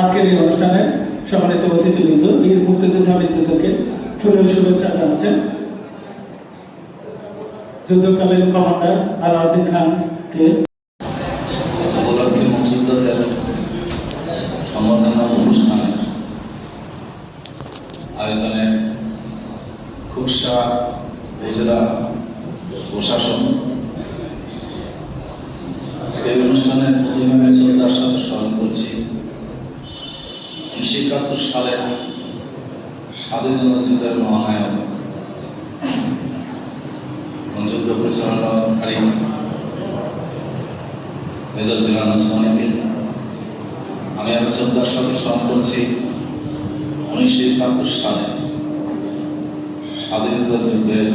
আজকের এই অনুষ্ঠানে সম্মানিত অতিথিবৃন্দ বীর মুক্তিযোদ্ধা বিদ্যুৎকে ফুলের শুভেচ্ছা জানাচ্ছেন। যুদ্ধকালীন কমান্ডার আলাউদ্দিন খানকে উপলক্ষে মুক্তিযোদ্ধাদের সম্বর্ধনা অনুষ্ঠানের আয়োজনে খুকসা উপজেলা প্রশাসন সেই অনুষ্ঠানের প্রতিভাবে শ্রদ্ধার সাথে স্মরণ করছি 1971 সালে স্বাধীনতা যুদ্ধের মহানায়ক যুদ্ধ পরিচালনাকারী মেজর জেনারেল ওসমানীকে আমি আরো শ্রদ্ধার সাথে স্মরণ করছি 1971 সালে স্বাধীনতা যুদ্ধের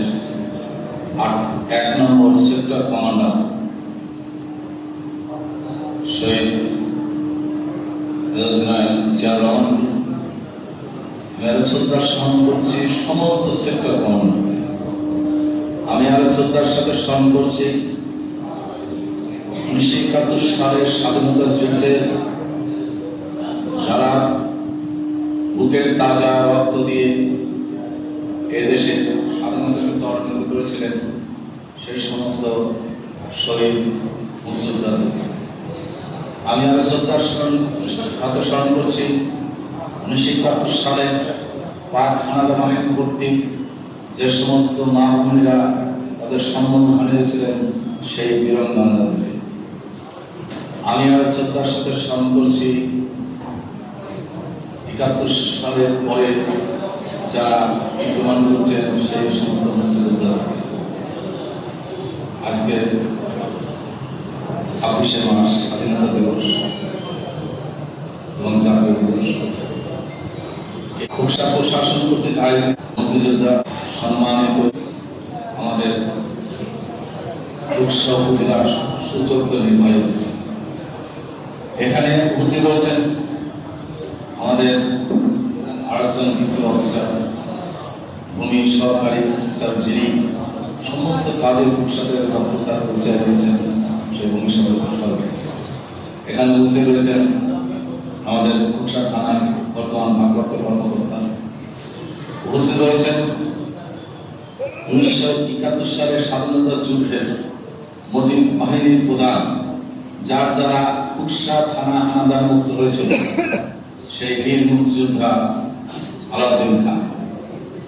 1 নম্বর সেক্টর কমান্ডার শহীদ মেজর জেনারেল জিয়াউর রহমানকে আমি আরো শ্রদ্ধার স্মরণ করছি সমস্ত সেক্টর কমান্ডার। আমি আরো শ্রদ্ধার সাথে স্মরণ করছি 1971 সালের স্বাধীনতা যুদ্ধে যারা বুকের তাজা রক্ত দিয়ে এদেশে স্বাধীনতাকে ত্বরান্বিত করেছিলেন সেই সমস্ত শহীদ মুক্তিযোদ্ধাদের আমি আরো শ্রদ্ধার সাথে স্মরণ করছি 1971 সালে পাক হানাদার বাহিনী কর্তৃক যে সমস্ত মা বোনেরা তাদের সম্মান হারিয়েছিলেন সেই বীরাঙ্গনাদেরকে আমি আর শ্রদ্ধার সাথে স্মরণ করছি 71 সালের পরে যারা প্রমাণ করছেন সেই সমস্ত মুক্তিযোদ্ধা। আজকে 26শে মার্চ স্বাধীনতা দিবস এবং জাতীয় দিবস খুকসা প্রশাসন কর্তৃক আয়োজিত মুক্তিযোদ্ধা সম্মানিত আমাদের খুকসা উপজেলার সুযোগ্য নির্বাহী এখানে উপস্থিত রয়েছেন আমাদের আরেকজন বিপ্লব অফিসার ভূমি সহকারী অফিসার যিনি সমস্ত কাজে খুকসাদের দক্ষতার পরিচয় দিয়েছেন সেই ভূমি সহকারী। এখানে উপস্থিত রয়েছেন আমাদের খুকসা থানার বর্তমান ভারপ্রাপ্ত কর্মকর্তা। উপস্থিত রয়েছেন 1971 সালের স্বাধীনতা যুদ্ধের মোটিভ বাহিনীর প্রধান যার দ্বারা খুকসা থানা হানাদার মুক্ত হয়েছিল সেই বীর মুক্তিযোদ্ধা আলাউদ্দিন খান।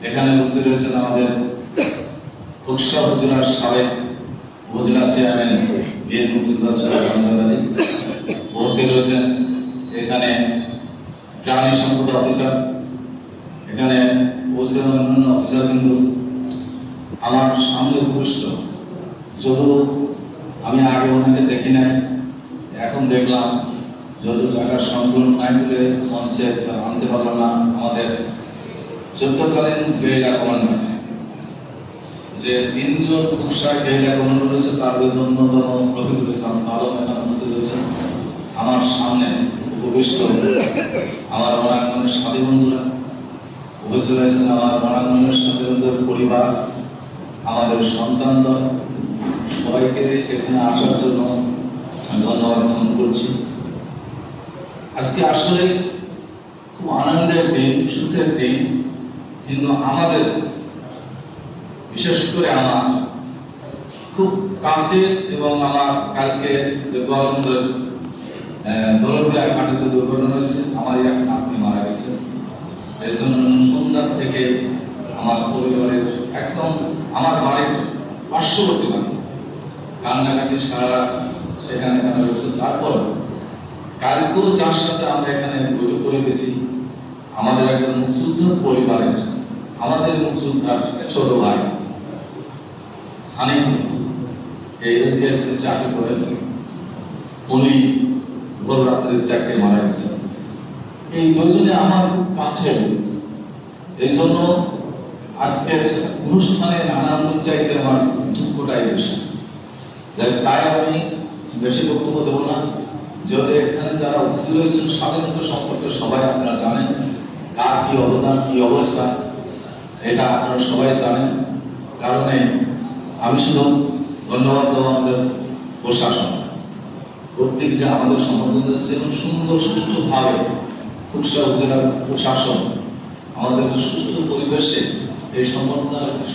এখানে উপস্থিত রয়েছেন আমাদের খুকসা উপজেলার সাবেক উপজেলা চেয়ারম্যান বীর মুক্তিযোদ্ধা উপস্থিত রয়েছেন এখানে প্রাণী সম্পদ অফিসার, এখানে উপস্থিত অন্যান্য অফিসার কিন্তু আমার সামনে উপস্থিত যদিও আমি আগে ওনাকে দেখি নাই এখন দেখলাম যত জায়গার সংকলন নাই বলে মঞ্চে আনতে পারলাম না আমাদের যুদ্ধকালীন গেরিলা কমান্ডার যে তিনজন খুকসায় গেরিলা কমান্ডার রয়েছে তার অন্যতম রফিকুল ইসলাম আলম এখানে উপস্থিত রয়েছেন আমার সামনে উপবিষ্ট আমার বনাঙ্গনের সাথী বন্ধুরা উপস্থিত রয়েছেন আমার বনাঙ্গনের সাথী বন্ধুদের পরিবার আমাদের সন্তানরা সবাইকে এখানে আসার জন্য ধন্যবাদ জ্ঞাপন করছি। আজকে আসলে খুব আনন্দের দিন, সুখের দিন, কিন্তু আমাদের বিশেষ করে আমার খুব কাছে এবং আমার কালকে দৌলতদিয়া ঘাটিতে দুর্ঘটনা হয়েছে, আমার এক নাতনি মারা গেছে। এর জন্য সন্ধ্যার থেকে আমার পরিবারের একদম আমার বাড়ির পার্শ্ববর্তী বাড়ি কান্নাকাটি সারা সেখানে রয়েছে। তারপর কালকেও যার সাথে আমরা এখানে বৈঠক করে গেছি আমাদের একজন মুক্তিযোদ্ধার পরিবারের আমাদের মুক্তিযোদ্ধার ছোট ভাই হানিফ এই চাকরি করেন, উনি ভোর রাত্রের চাকরি মারা গেছেন। এই দুজনে আমার খুব কাছে, এই জন্য আজকের অনুষ্ঠানে আনন্দ চাইতে আমার দুঃখটাই বেশি। তাই আমি বেশি বক্তব্য দেবো না, যদি এখানে যারা উপস্থিত হয়েছেন স্বাধীনতা সম্পর্কে সবাই আপনারা জানেন, কার কি অবদান কি অবস্থা এটা আপনারা সবাই জানেন। কারণে আমি শুধু ধন্যবাদ দেবো আমাদের প্রশাসন কর্তৃক যে আমাদের সমর্থন দিচ্ছে এবং সুন্দর সুষ্ঠুভাবে খুলশা উপজেলার প্রশাসন আমাদের সুষ্ঠু পরিবেশে এই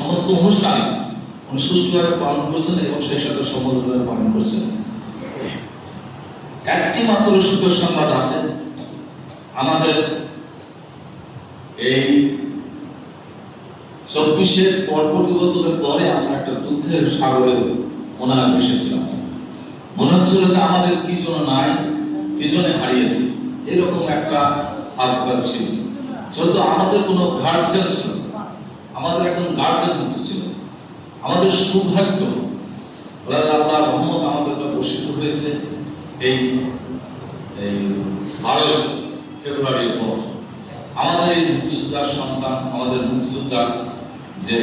সমস্ত অনুষ্ঠানে উনি সুষ্ঠুভাবে পালন করছেন এবং সেই সাথে সম্পূর্ণভাবে পালন করছেন। একটি মাত্র সুখের সংবাদ আছে, আমাদের এই 24-এর পরিবর্তনের পরে আমরা একটা দুঃখের সাগরে ওনার মিশেছিলাম। মনে হচ্ছিল যে আমাদের কি জন্য নাই, কি জন্য হারিয়েছি, এরকম একটা আত্মা ছিল। যেহেতু আমাদের কোনো গার্জেন ছিল, আমাদের একজন গার্জেন মুক্ত ছিল। আমাদের সৌভাগ্য আল্লাহ রহমত আমাদের বর্ষিত হয়েছে এই 12 ফেব্রুয়ারির পর। আমাদের এই মুক্তিযোদ্ধার সন্তান, আমাদের মুক্তিযোদ্ধার যে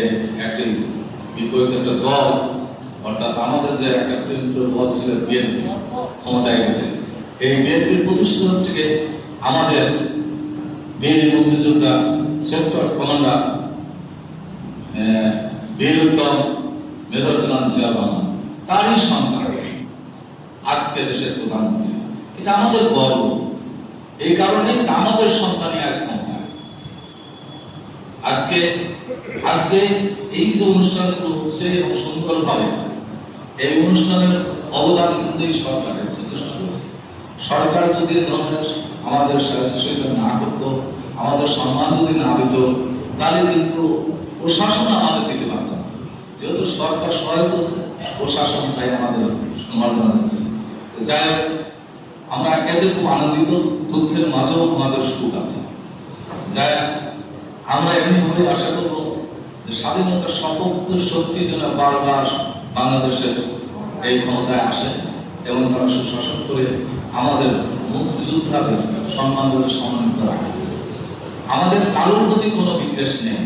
একটি বিপরীত একটা দল, অর্থাৎ আমাদের যে একটা দল ছিল বিএনপি, ক্ষমতায় গেছে। এই বিএনপির প্রতিষ্ঠা হচ্ছে কি আমাদের বীর মুক্তিযোদ্ধা সেক্টর কমান্ডার বীর উত্তম মেজর জেনারেল জিয়া রহমান, তারই সন্তান আজকে দেশের প্রধানমন্ত্রী। এটা আমাদের গর্ব, এই কারণে আমাদের সন্তানই আজ ক্ষমতায়। আজকে এই যে অনুষ্ঠানগুলো হচ্ছে এবং সুন্দরভাবে এই অনুষ্ঠানের অবদান কিন্তু এই সরকারের যথেষ্ট হয়েছে। সরকার যদি ধরনের আমাদের সাহায্য না করত, আমাদের সম্মান যদি না দিত, তাহলে কিন্তু প্রশাসন আমাদের দিতে পারত না। যেহেতু সরকার সহায়তা করছে, প্রশাসন তাই আমাদের সম্মাননা দিচ্ছে। যাই হোক, আমরা এতে খুব আনন্দিত, দুঃখের মাঝেও আমাদের সুখ আছে। যাই আমরা এমনিভাবে আশা করব যে স্বাধীনতার সপক্ষ শক্তি যেন বারবার বাংলাদেশের এই ক্ষমতায় আসে এবং তারা সুশাসন করে আমাদের মুক্তিযোদ্ধাদের সম্মান সম্মানিত রাখে। আমাদের কারোর প্রতি কোনো বিদ্বেষ নেই।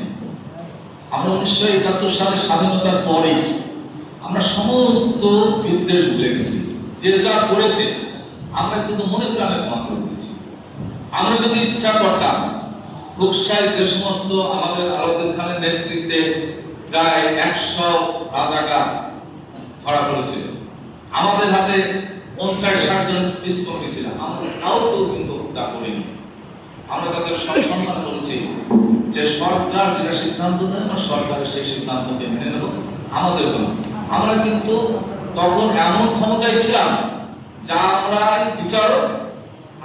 আমরা 1971 সালে স্বাধীনতার পরে আমরা সমস্ত বিদ্বেষ ভুলে গেছি। যে যা করেছে আমরা কিন্তু মনে প্রাণে ক্ষমা করে দিয়েছি। আমরা যদি ইচ্ছা করতাম, খুকসায় যে সমস্ত আমাদের আলাউদ্দিন খানের নেতৃত্বে প্রায় 100 রাজাকার ধরা পড়েছিল, আমাদের হাতে 50-60 জন পিস্তল ছিল, আমরা কাউকেও কিন্তু হত্যা করিনি। আমরা তাদের সম্মান করেছি যে সরকার যেটা সিদ্ধান্ত নেয়, সরকারের সেই সিদ্ধান্তকে মেনে নেব। আমাদের আমরা কিন্তু তখন এমন ক্ষমতায় ছিলাম যা আমরা বিচারক,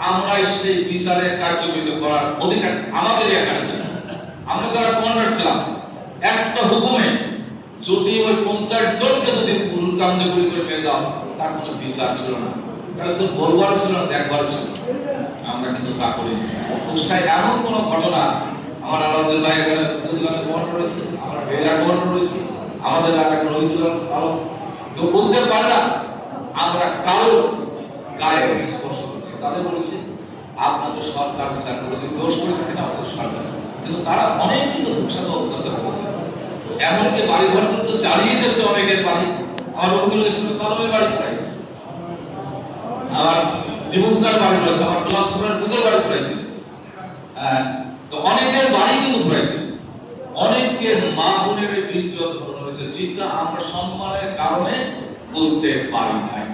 আমরা সেই বিচারে কার্যকরিত করার অধিকার আমাদের একার ছিল। আমরা যারা কমান্ডার ছিলাম, একটা হুকুমে যদি ওই 50 জনকে যদি কার্যকরী করে মেরে দাও, তার কোনো বিচার ছিল না, বলবার ছিল না, দেখবার ছিল। আমরা কিন্তু তা করিনি। উৎসাহে এমন কোন ঘটনা আমার আলাউদ্দিন ভাই এখানে কমান্ডার রয়েছে, আমার বেলা কমান্ডার রয়েছে, আমাদের এলাকার রহিদুল্লাহ আরো কেউ বলতে পারে না আমরা কারো গায়ে স্পর্শ করছি। তাদের বলেছি আপনাদের সরকার বিচার করেছে, দোষ করে থাকেন আমাদের সরকার, কিন্তু তারা অনেক কিন্তু ভূষাত অত্যাচার করেছে। এমনকি বাড়ি ঘর কিন্তু জ্বালিয়ে দিয়েছে অনেকের বাড়ি। আমার রবিকুল ইসলামের কলমের বাড়ি পড়ে গেছে, আমার বিভুকার বাড়ি পড়েছে, আমার ক্লাব সভার বুকের বাড়ি পড়েছে। তো অনেকের বাড়ি কিন্তু পড়েছে, অনেকের মা বোনের ইজ্জত হরণ হয়েছে, যেটা আমরা সম্মানের কারণে বলতে পারি নাই।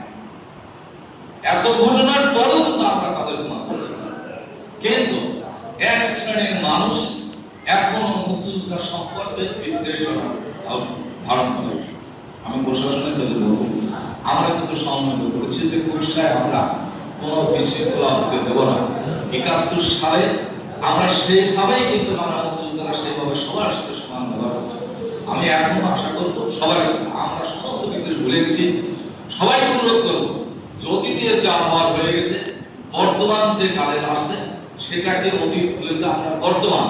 এত ঘটনার পরেও কিন্তু আমরা তাদের ক্ষমা করছি। কিন্তু এক শ্রেণীর মানুষ এখনো মুক্তিযোদ্ধা সম্পর্কে বিদ্বেষ ধারণ করে। আমি প্রশাসনের কাছে বলবো, আমরা কিন্তু সম্মান করেছি যে কুষ্টিয়ায় আমরা কোনো বিশৃঙ্খলা হতে দেব না। 71 সালে আমরা সেইভাবেই কিন্তু আমরা মুক্তিযোদ্ধারা সেইভাবে সবার সাথে সমান ব্যবহার করছি। আমি এখনো আশা করবো সবার কাছে আমরা সমস্ত বিদ্বেষ ভুলে গেছি। সবাইকে অনুরোধ করবো, যদি দিয়ে যা হওয়ার হয়ে গেছে, বর্তমান যে কালের আছে সেটাকে অতীত ভুলে যে আমরা বর্তমান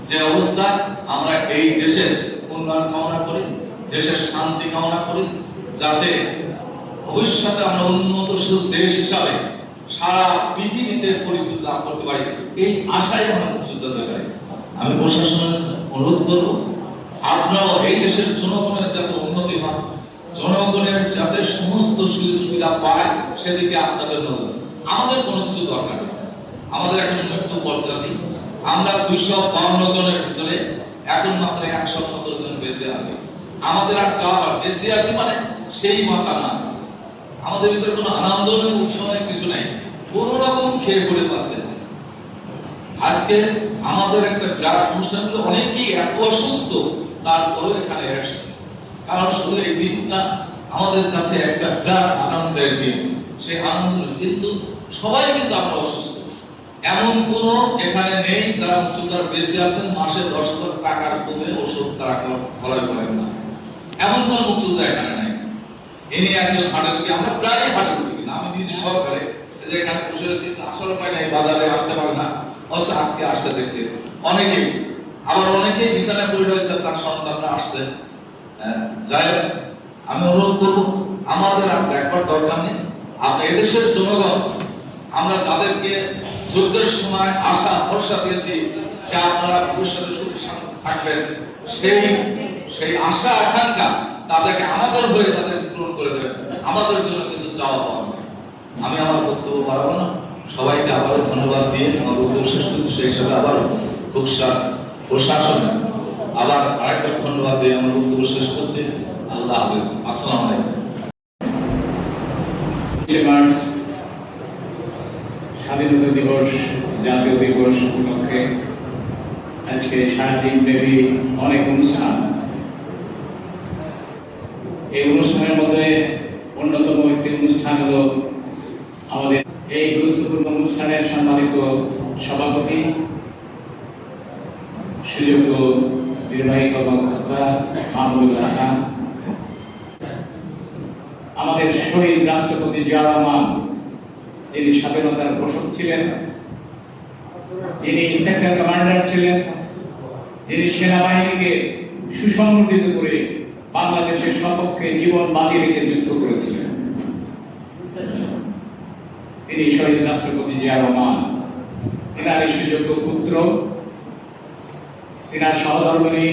যে অবস্থা, আমরা এই দেশের উন্নয়ন কামনা করি, দেশের শান্তি কামনা করি, যাতে ভবিষ্যতে আমরা উন্নতশীল দেশ হিসাবে সারা পৃথিবীতে পরিচিতি লাভ করতে পারি, এই আশায় আমরা মুক্তিযোদ্ধা করি। আমি প্রশাসনের অনুরোধ করবো, আপনারাও এই দেশের জনগণের যাতে উন্নতি হয়, জনগণের যাতে সমস্ত সুযোগ সুবিধা পায়, সেদিকে আপনাদের নজর। আমাদের কোনো কিছু দরকার নেই, আমাদের এখন মৃত্যু পর্যায়ে আমরা 252 জনের ভিতরে এখন মাত্র 117 জন বেঁচে আছে। আমাদের আর যাওয়ার বেঁচে আছে মানে সেই মাসা না, আমাদের ভিতরে কোনো আনন্দ নেই, উৎসব নেই, কিছু নেই, কোন রকম খেয়ে পড়ে বাঁচে আছে। আজকে আমাদের একটা ব্লাড অনুষ্ঠানগুলো অনেকেই এত অসুস্থ, তারপরেও এখানে আসছে। কারণ শুধু এই দিনটা আমাদের কাছে একটা ব্লাড আনন্দের দিন, সেই আনন্দ, কিন্তু সবাই কিন্তু আমরা অসুস্থ। এমন কোন এখানে নেই যারা উচ্চতার বেশি আছেন, মাসে 10 লাখ টাকার কমে ওষুধ তারা খরচ করেন না, এমন কোন মুক্তিযোদ্ধা এখানে নাই। ইনি একজন হাটের কি, আমরা প্রায় হাটের কি না, আমি নিজে সরকারে যে এখানে বসে রয়েছি, আসলে পাই নাই, বাজারে আসতে পারে না, অবশ্য আজকে আসছে দেখছি অনেকেই। আবার অনেকেই বিছানায় পড়ে রয়েছে, তার সন্তানরা আসছে। যাই হোক, আমি অনুরোধ করবো, আমাদের আর দেখবার দরকার নেই। আপনি এদেশের জনগণ, আমরা যাদেরকে যুদ্ধের সময় আশা ভরসা দিয়েছি যে আপনারা ভবিষ্যতে সুখী থাকবেন, সেই আশা আকাঙ্ক্ষা তাদেরকে আমাদের হয়ে তাদের পূরণ করে দেবেন। আমাদের জন্য কিছু চাওয়া পাওয়া নেই। আমি আমার বক্তব্য বাড়াবো না, সবাইকে আবারও ধন্যবাদ দিয়ে আমার বক্তব্য শেষ করছি। সেই হিসাবে আবার প্রশাসনে আবার আরেকটা ধন্যবাদ দিয়ে আমার বক্তব্য শেষ করছি। আল্লাহ হাফেজ, আসসালামু আলাইকুম। স্বাধীনতা দিবস, জাতীয় দিবস উপলক্ষে আজকে সারাদিন ব্যাপী অনেক অনুষ্ঠান। এই অনুষ্ঠানের মধ্যে অন্যতম একটি অনুষ্ঠান হলো আমাদের এই গুরুত্বপূর্ণ অনুষ্ঠানের সম্মানিত সভাপতি, সুযোগ্য নির্বাহী কর্মকর্তা মাহমুদুল হাসান, আমাদের শহীদ রাষ্ট্রপতি জিয়া রহমান, যিনি স্বাধীনতার ঘোষক ছিলেন, যিনি সেক্টর কমান্ডার ছিলেন, যিনি সেনাবাহিনীকে সুসংগঠিত করে বাংলাদেশের সপক্ষে জীবন বাজি রেখে যুদ্ধ করেছিলেন, তিনি শহীদ রাষ্ট্রপতি জিয়া রহমান। তিনার এই সুযোগ্য পুত্র, তিনার সহধর্মিণী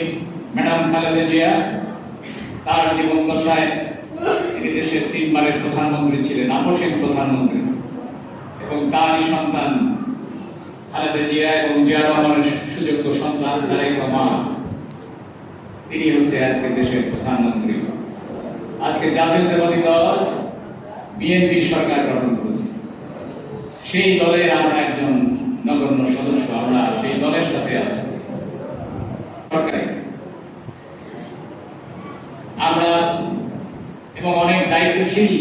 ম্যাডাম খালেদা জিয়া, তার জীবন দশায় তিনি দেশের 3 বারের প্রধানমন্ত্রী ছিলেন, আপসীন প্রধানমন্ত্রী, এবং তারই সন্তান খালেদা জিয়া এবং জিয়া রহমানের সুযোগ্য সন্তান তারেক রহমান, তিনি হচ্ছে আজকে দেশের প্রধানমন্ত্রী। আজকে জাতীয়তাবাদী দল বিএনপি সরকার গঠন করেছে, সেই দলের আমরা একজন নগণ্য সদস্য, আমরা সেই দলের সাথে আছি। আমরা এবং অনেক দায়িত্বশীল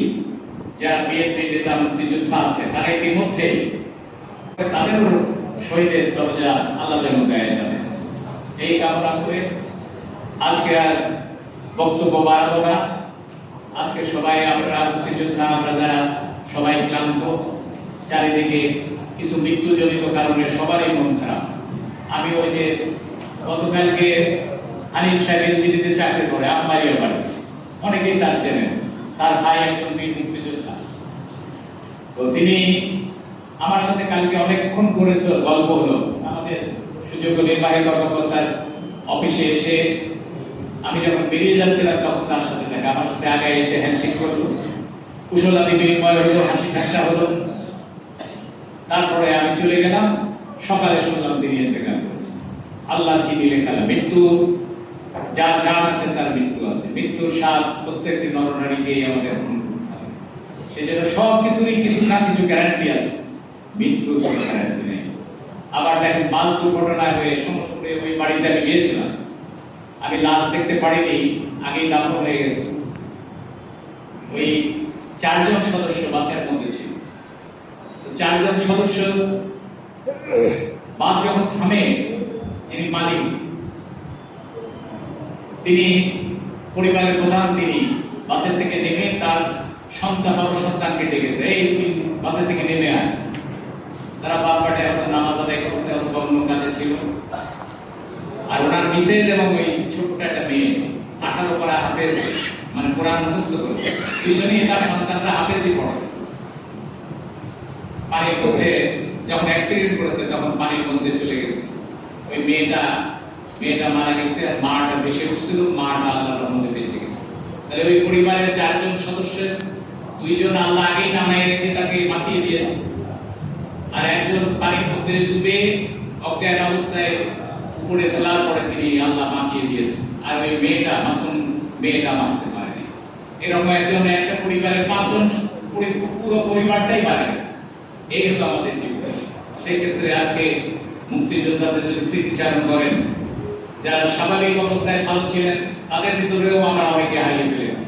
যারা বিএনপি নেতা মুক্তিযোদ্ধা আছে, তারা ইতিমধ্যে তাদেরও শহীদের দরজা আল্লাহ যেন দেয় যাবে, এই কামনা করে আজকে আর বক্তব্য বাড়াবো না। আজকে সবাই আমরা মুক্তিযোদ্ধা, আমরা যারা সবাই ক্লান্ত, চারিদিকে কিছু মৃত্যুজনিত কারণে সবারই মন খারাপ। আমি ওই যে গতকালকে হানিফ সাহেব এলজিডিতে চাকরি করে, আমবাড়িয়া বাড়ি, অনেকেই তার চেনেন, তার ভাই একজন বীর মুক্তিযোদ্ধা। তো তিনি আমার সাথে কালকে অনেকক্ষণ করে তো গল্প হলো, আমাদের সুযোগ্য নির্বাহী কর্মকর্তার অফিসে এসে আমি যখন বেরিয়ে যাচ্ছিলাম তখন তার সাথে দেখা, আমার সাথে আগে এসে হ্যান্ডশেক করলো, কুশলাদি বিনিময় হলো, হাসি ঠাট্টা হলো। তারপরে আমি চলে গেলাম, সকালে শুনলাম তিনি ইন্তেকাল করেছেন। আল্লাহ কি দিলে খেলা, মৃত্যু যার জান আছে তার মৃত্যু আছে, মৃত্যুর স্বাদ প্রত্যেকটি নরনারীকেই আমাদের, সেজন্য সব কিছুরই কিছু না কিছু গ্যারান্টি আছে, মৃত্যুর কোনো গ্যারান্টি নেই। আবার দেখেন বাস দুর্ঘটনায় হয়ে সমস্ত ওই বাড়িতে আমি গিয়েছিলাম, আমি লাশ দেখতে পারিনি, আগেই দাফন হয়ে গেছে। ওই 4 জন সদস্য বাসের মধ্যে ছিল, 4 জন সদস্য বাস যখন থামে, যিনি মালিক, তিনি পরিবারের প্রধান, তিনি বাসের থেকে নেমে তার সন্তান সন্তানকে ডেকেছে, এই বাসের থেকে নেমে আয়। তারা বাপ পাটে হয়তো নামাজ আদায় করছে অথবা অন্য কাজে ছিল। আর ওনার মিসেজ এবং ওই ছোট্ট একটা মেয়ে 18 পারা হাফেজ, মানে কোরআন মুখস্থ করেছে, দুইজনই তার সন্তানরা হাফেজই পড়ে। পানির মধ্যে যখন অ্যাক্সিডেন্ট করেছে তখন পানির মধ্যে চলে গেছে, ওই মেয়েটা মারা গেছে, আর মাটা বেশি উঠছিল, মাটা আল্লাহর রহমতে বেঁচে গেছে। তাহলে ওই পরিবারের 4 জন সদস্যের 2 জন আল্লাহ আগেই নামায় রেখে তাকে বাঁচিয়ে দিয়েছে, আর একজন পানির মধ্যে ডুবে অজ্ঞান অবস্থায় উপরে তোলার পরে তিনি আল্লাহ বাঁচিয়ে দিয়েছে, আর ওই মেয়েটা মাসুম মেয়েটা বাঁচতে পারেনি। এরকম একটা পরিবারের 5 জন, পুরো পরিবারটাই মারা গেছে। এই হলো আমাদের জীবন। সেই ক্ষেত্রে আজকে মুক্তিযোদ্ধাদের যদি স্মৃতিচারণ করেন, যারা স্বাভাবিক অবস্থায় ভালো ছিলেন তাদের ভিতরেও আমরা অনেকে হারিয়ে ফেলেছি।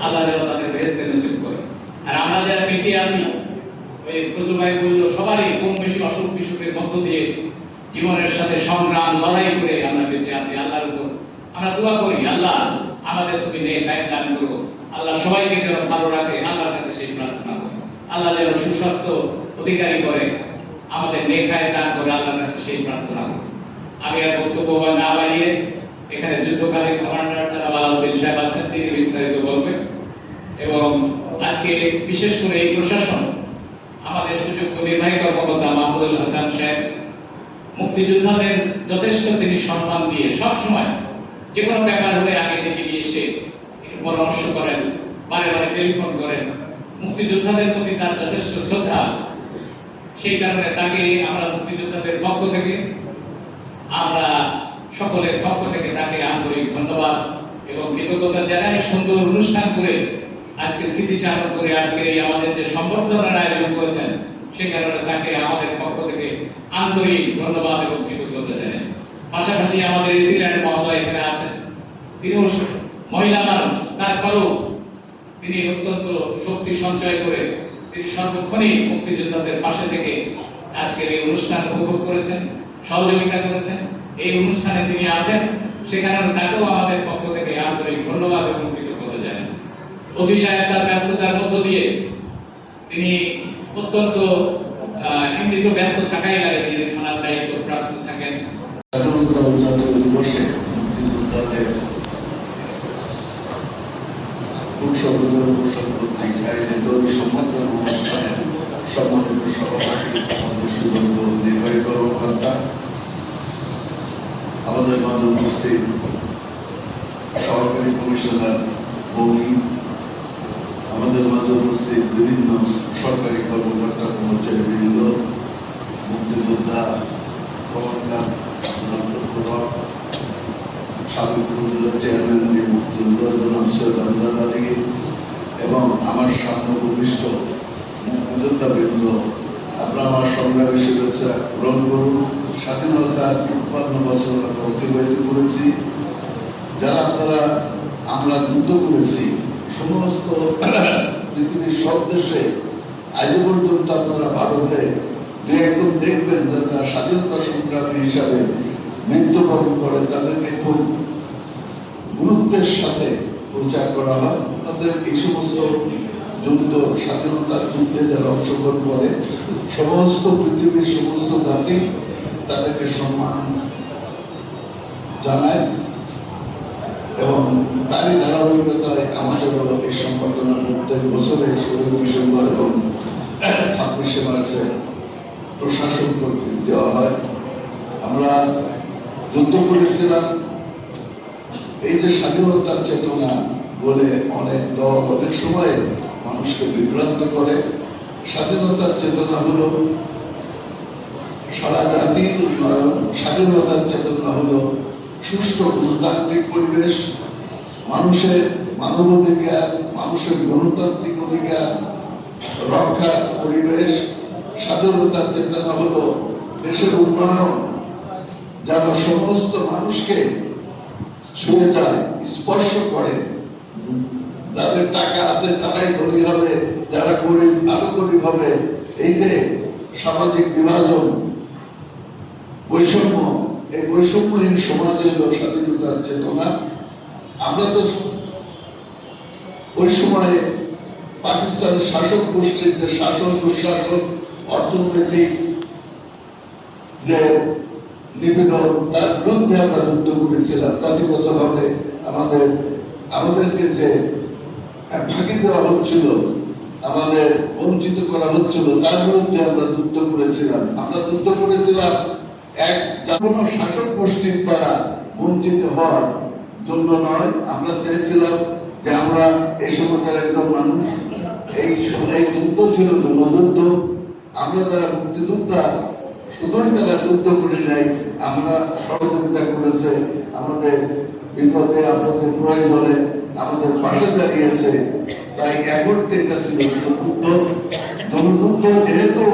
আল্লাহ যেন তাদের বেহেশতে নসিব করে। আর আমরা যারা বেঁচে আছি, ওই ফজল ভাই বলল, সবারই কম বেশি অসুখ বিসুখের মধ্য দিয়ে জীবনের সাথে সংগ্রাম লড়াই করে আমরা বেঁচে আছি। আল্লাহর উপর আমরা দোয়া করি, আল্লাহ আমাদের তুমি নেক হায়াত দান করো, আল্লাহ সবাইকে যেন ভালো রাখে, আল্লাহর কাছে সেই প্রার্থনা করি। আল্লাহ যেন সুস্বাস্থ্য অধিকারী করে, আমাদের নেক হায়াত দান করে, আল্লাহর কাছে সেই প্রার্থনা করি। আমি আর বক্তব্য না বাড়িয়ে এখানে যুদ্ধকালীন কমান্ডার জনাব আলাউদ্দিন সাহেব আছেন, তিনি বিস্তারিত বলবেন। এবং আজকে বিশেষ করে এই প্রশাসন, আমাদের সুযোগ্য নির্বাহী কর্মকর্তা মাহমুদুল হাসান সাহেব মুক্তিযোদ্ধাদের যথেষ্ট তিনি সম্মান দিয়ে সবসময় যে কোনো ব্যাপার হলে আগে থেকে নিয়ে এসে পরামর্শ করেন, বারে বারে টেলিফোন করেন। মুক্তিযোদ্ধাদের প্রতি তার যথেষ্ট শ্রদ্ধা আছে, সেই কারণে তাকে আমরা মুক্তিযোদ্ধাদের পক্ষ থেকে, আমরা সকলের পক্ষ থেকে তাকে আন্তরিক ধন্যবাদ এবং কৃতজ্ঞতা জানাই। সুন্দর অনুষ্ঠান করে আজকে স্মৃতিচারণ করে আজকে এই আমাদের যে সম্বর্ধনার আয়োজন করেছেন, সে কারণে তাকে আমাদের পক্ষ থেকে আন্তরিক ধন্যবাদ এবং কৃতজ্ঞতা জানাই। পাশাপাশি আমাদের এসিল্যান্ড মহোদয় এখানে আছেন, তিনিও মহিলা মানুষ, তারপরেও তিনি অত্যন্ত শক্তি সঞ্চয় করে তিনি সর্বক্ষণই মুক্তিযোদ্ধাদের পাশে থেকে আজকের এই অনুষ্ঠান উপভোগ করেছেন, সহযোগিতা করেছেন। এই অনুষ্ঠানে তিনি আছেন, সেখানে তাকেও আমাদের পক্ষ থেকে আন্তরিক ধন্যবাদ এবং কৃতজ্ঞতা জানাই। ওসি সাহেব তার ব্যস্ততার মধ্য দিয়ে তিনি অত্যন্ত এমনিত ব্যস্ত থাকাই লাগে, তিনি থানার দায়িত্ব প্রাপ্ত থাকেন। সম্মানিত সভাপতি, নির্বাহী কর্মকর্তা, আমাদের মাঝে উপস্থিত সহকারী কমিশনার বৌনি, আমাদের মাঝে উপস্থিত বিভিন্ন সরকারি কর্মকর্তা, কর্মচারীবৃন্দ, মুক্তিযোদ্ধা, কমান্ডার, সাবেক উপজেলা চেয়ারম্যান মুক্তিযোদ্ধা জনাব সৈয়দ আমজাদ আলী এবং আমার সামনে উপবিষ্ট মুক্তিযোদ্ধা বৃন্দ, আপনারা আমার সংগ্রামী শুভেচ্ছা গ্রহণ করুন। স্বাধীনতার ৫৩ বছর অতিবাহিত করেছি, যারা আপনারা আমরা যুদ্ধ করেছি সমস্ত পৃথিবীর সব দেশে আজ পর্যন্ত আপনারা ভারতে দু একজন দেখবেন যে তারা স্বাধীনতা সংগ্রামী হিসাবে মৃত্যুবরণ করে, তাদেরকে খুব গুরুত্বের সাথে প্রচার করা হয়। তাদের এই সমস্ত যুদ্ধ, স্বাধীনতার যুদ্ধে যারা অংশগ্রহণ করে সমস্ত পৃথিবীর সমস্ত জাতি তাদেরকে সম্মান জানায় এবং তারই ধারাবাহিকতায় আমাদেরও এই সম্বর্ধনা প্রত্যেক বছরে ১৬ ডিসেম্বর এবং ২৬শে মার্চে প্রশাসন কর্তৃক দেওয়া হয়। আমরা যুদ্ধ করেছিলাম, এই যে স্বাধীনতার চেতনা বলে অনেক দল অনেক সময় মানুষকে বিভ্রান্ত করে। স্বাধীনতার চেতনা হলো সারা জাতির উন্নয়ন, স্বাধীনতার চেতনা হলো সুষ্ঠু গণতান্ত্রিক পরিবেশ, মানুষের মানবাধিকার, মানুষের গণতান্ত্রিক অধিকার রক্ষার পরিবেশ। স্বাধীনতার চেতনা হলো দেশের উন্নয়ন যেন সমস্ত মানুষকে ছুঁয়ে যায়, স্পর্শ করে। যাদের টাকা আছে তারাই ধনী হবে, যারা গরিব আরো গরিব হবে। এই যে সামাজিক বিভাজন, বৈষম্য, এই বৈষম্যহীন সমাজে হলো স্বাধীনতার চেতনা। আমরা তো ওই সময়ে পাকিস্তানের শাসক গোষ্ঠীর যে শাসন দুঃশাসন, অর্থনৈতিক যে নিপীড়ন, তার বিরুদ্ধে আমরা যুদ্ধ করেছিলাম। জাতিগতভাবে আমাদেরকে যে ফাঁকি দেওয়া হচ্ছিল, আমাদের বঞ্চিত করা হচ্ছিল, তার বিরুদ্ধে আমরা যুদ্ধ করেছিলাম। আমরা যুদ্ধ করেছিলাম এক কোনো শাসক গোষ্ঠীর দ্বারা বঞ্চিত হওয়ার জন্য নয়। আমরা চেয়েছিলাম যে আমরা এই সমাজের একজন মানুষ, এই যুদ্ধ ছিল জনযুদ্ধ। আমরা যারা মুক্তিযোদ্ধা শুধুই তারা যুদ্ধ করে নাই, আমরা সহযোগিতা করেছে, আমাদের বিপদে আপদে প্রয়োজনে আমাদের পাশে দাঁড়িয়েছে। তাই একত্রিত ছিল জনযুদ্ধ। জনযুদ্ধ যেহেতু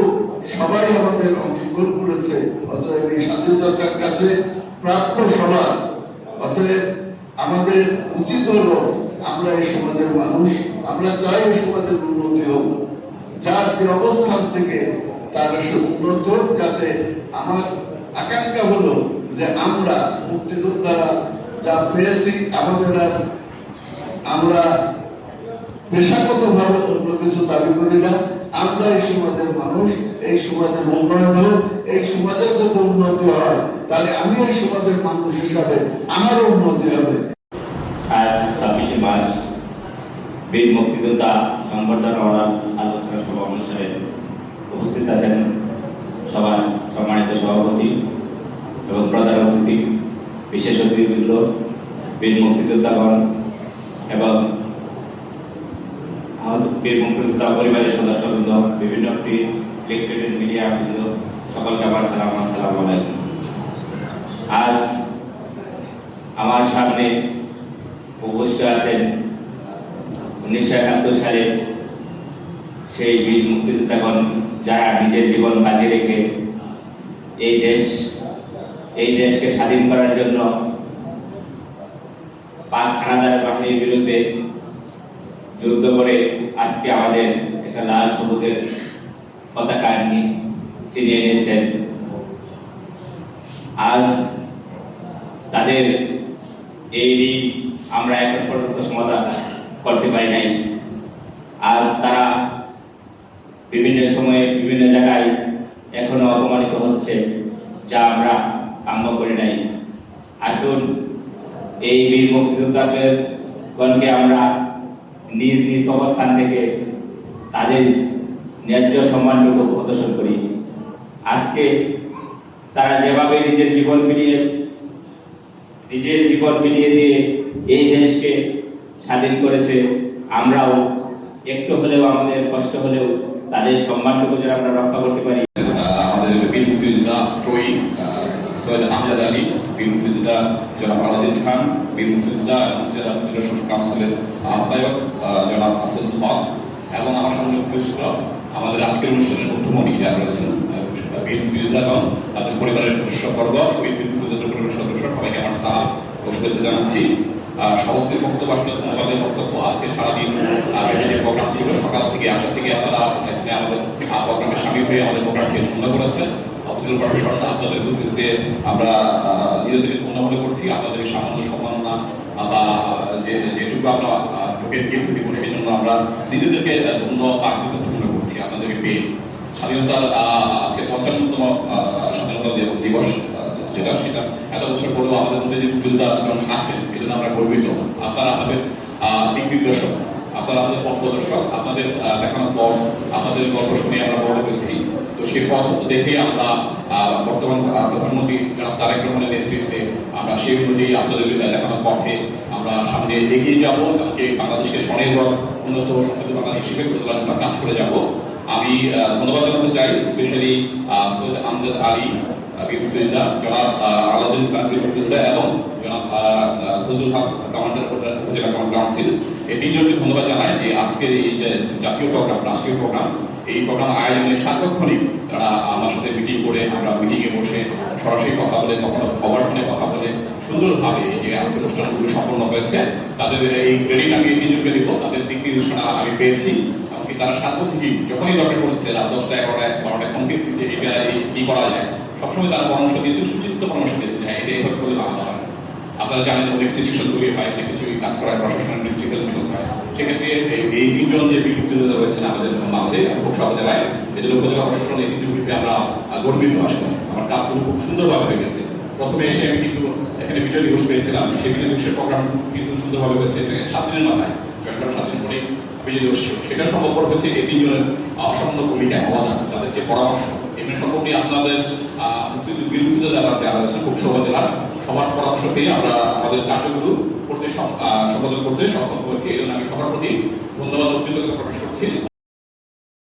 সবাই আমাদের অংশগ্রহণ করেছে। অতএব এই স্বাধীনতার কাছে প্রাপ্য সমান। অতএব আমাদের উচিত হলো আমরা এই সমাজের মানুষ, আমরা চাই এই সমাজের উন্নতি হোক। যার যে অবস্থান থেকে তার উন্নত, যাতে আমার আকাঙ্ক্ষা হলো যে আমরা মুক্তিযোদ্ধারা যা পেয়েছি আমাদের আর আমরা পেশাগতভাবে অন্য কিছু দাবি করি না। আমরা এই সমাজের মানুষ, এই সমাজের উন্নয়ন হোক, এই সমাজের যদি উন্নতি হয় তাহলে আমি এই সমাজের মানুষ হিসাবে আমারও উন্নতি হবে। আজ 26শে মার্চ বীর মুক্তিযোদ্ধা সংবর্ধনা আলোচনা সভা অনুষ্ঠানে উপস্থিত আছেন সবার সম্মানিত সভাপতি এবং প্রধান অতিথি, বিশেষ অতিথিবৃন্দ, বীর মুক্তিযোদ্ধাগণ এবং বীর মুক্তিযোদ্ধা পরিবারের সদস্যবৃন্দ, বিভিন্ন ইলেকট্রনিক মিডিয়া বৃন্দ, সকলকে আমার সালাম, আসসালামু আলাইকুম। আজ আমার সামনে উপস্থিত আছেন 1971 সালে সেই বীর মুক্তিযোদ্ধাগণ যারা নিজের জীবন বাজি রেখে এই দেশকে স্বাধীন করার জন্য পাক হানাদার বাহিনীর বিরুদ্ধে যুদ্ধ করে আজকে আমাদের একটা লাল সবুজের পতাকা ছিনিয়ে নিয়েছেন। আজ তাদের এই ঋণ আমরা এখন পর্যন্ত সমাধান করতে পারি নাই। আজ তারা বিভিন্ন সময়ে বিভিন্ন জায়গায় এখনো অপমানিত হচ্ছে, যা আমরা কাম্য করি নাই। আসুন এই বীর মুক্তিযোদ্ধাগণকে আমরা নিজ নিজ অবস্থান থেকে তাদের ন্যায্য সম্মানটুকু প্রদর্শন করি। আজকে তারা যেভাবে নিজের জীবন বিলিয়ে দিয়ে এই দেশকে স্বাধীন করেছে, আমরাও একটু হলেও, আমাদের কষ্ট হলেও তাদের সম্মানটুকু যেন আমরা রক্ষা করতে পারি। আমাদের বীর মুক্তিযোদ্ধা ত্রয়ী সৈয়দ আমজাদ আলী, বীর মুক্তিযোদ্ধা জনাব আলাউদ্দিন খান, বীর মুক্তিযোদ্ধা জেলা শাসক কাউন্সিলের আহ্বায়ক জনাব আব্দুল হক এবং আমার সঙ্গে উপস্থিত আমাদের আজকের অনুষ্ঠানের প্রথম অতিথিরা রয়েছেন বীর মুক্তিযোদ্ধাগণ, তাদের পরিবারের সদস্যবর্গ, বীর মুক্তিযোদ্ধাদের পরিবারের সদস্য, সবাইকে আমার সালাম ও শুভেচ্ছা জানাচ্ছি। সভাপতির বক্তব্য আসলে ধন্যবাদের বক্তব্য। আজকে সারাদিন যে প্রোগ্রাম ছিল, সকাল থেকে 8টা থেকে আপনারা আমাদের প্রোগ্রামে সামিল হয়ে আমাদের প্রোগ্রামকে সুন্দর করেছেন। অতিথির প্রশাসন আপনাদের উপস্থিতিতে আমরা নিজেদেরকে ধন্য মনে করছি। আপনাদের সামান্য সম্মাননা বা যেটুকু আমরা ঢুকে গিফট দিব, সেই জন্য আমরা নিজেদেরকে ধন্য মনে করছি আপনাদেরকে পেয়ে। স্বাধীনতার আজকে 55তম স্বাধীনতা দিবস, যেটা সেটা এত বছর পরেও আমাদের মধ্যে যে মুক্তিযোদ্ধা আছেন, এই জন্য আমরা গর্বিত। আপনারা আমাদের দিক নির্দেশক, আপনারা আমাদের পথ প্রদর্শক, আপনাদের দেখানোর পথ, আপনাদের গল্প শুনে আমরা বড় হয়েছি। তো সেই পথ দেখে আমরা বর্তমান প্রধানমন্ত্রী জনাব তারেক রহমানের নেতৃত্বে আমরা সেই অনুযায়ী আপনাদের দেখানোর পথে আমরা সামনে এগিয়ে যাব, বাংলাদেশকে স্বনির্ভর উন্নত সমৃদ্ধ বাংলাদেশ হিসেবে গড়ে তোলার জন্য কাজ করে যাব। আমি ধন্যবাদ জানাতে চাই স্পেশালি সৈয়দ আমজাদ আলী বীর মুক্তিযোদ্ধা, জনাব আলাউদ্দিন খান বীর মুক্তিযোদ্ধা এবং জনাব ফজলুল হক কমান্ডার উপজেলা কমান্ড কাউন্সিল, এই তিনজনকে ধন্যবাদ জানাই যে আজকের এই যে জাতীয় প্রোগ্রাম, রাষ্ট্রীয় প্রোগ্রাম, এই প্রোগ্রাম আয়োজনে সার্বক্ষণিক তারা আমার সাথে মিটিং করে, আমরা মিটিংয়ে বসে সরাসরি কথা বলে, কখনো কভার ফোনে কথা বলে সুন্দরভাবে এই যে আজকের অনুষ্ঠানগুলো সম্পন্ন হয়েছে। তাদের এই ক্রেডিট আমি এই তিনজনকে দিব। তাদের দিক নির্দেশনা আমি পেয়েছি, এমনকি তারা সার্বক্ষণিক যখনই দরকার পড়েছে রাত 10টা 11টা 12টা কমপ্লিট এটা এই করা যায়, সবসময় তারা পরামর্শ দিয়েছে, সুচিন্তিত পরামর্শ দিয়েছে যে এটা এইভাবে করলে ভালো হয়। আপনারা জানেন অনেক সিচুয়েশনগুলি হয়, অনেক কিছু কাজ করার প্রশাসনের ডিজিটাল মিলন হয়। সেক্ষেত্রে এই তিনজন যে বীর মুক্তিযোদ্ধা রয়েছেন আমাদের মাঝে খুব সব জায়গায়, এদের উপজেলা প্রশাসন এই তিনজনকে আমরা গর্বিত। আসলে আমার কাজগুলো খুব সুন্দরভাবে হয়ে গেছে। প্রথমে এসে আমি কিন্তু এখানে বিজয় দিবস পেয়েছিলাম, সেই বিজয় দিবসের প্রোগ্রাম কিন্তু সুন্দরভাবে হয়েছে 7 দিনের মাথায়, 7 দিন পরে বিজয় দিবস। সেটা সম্ভব হয়েছে এই তিনজনের অসামান্য ভূমিকা, অবদান, তাদের যে পরামর্শ, এমনি সম্পর্কে আপনাদের মুক্তিযুদ্ধ যারা রয়েছে খুব সহজেলার সবার পরামর্শ পেয়ে আমরা আমাদের কার্যগুলো করতে সম্পাদন করতে সক্ষম হয়েছি। এই জন্য আমি সবার প্রতি ধন্যবাদ ও কৃতজ্ঞতা প্রকাশ করছি।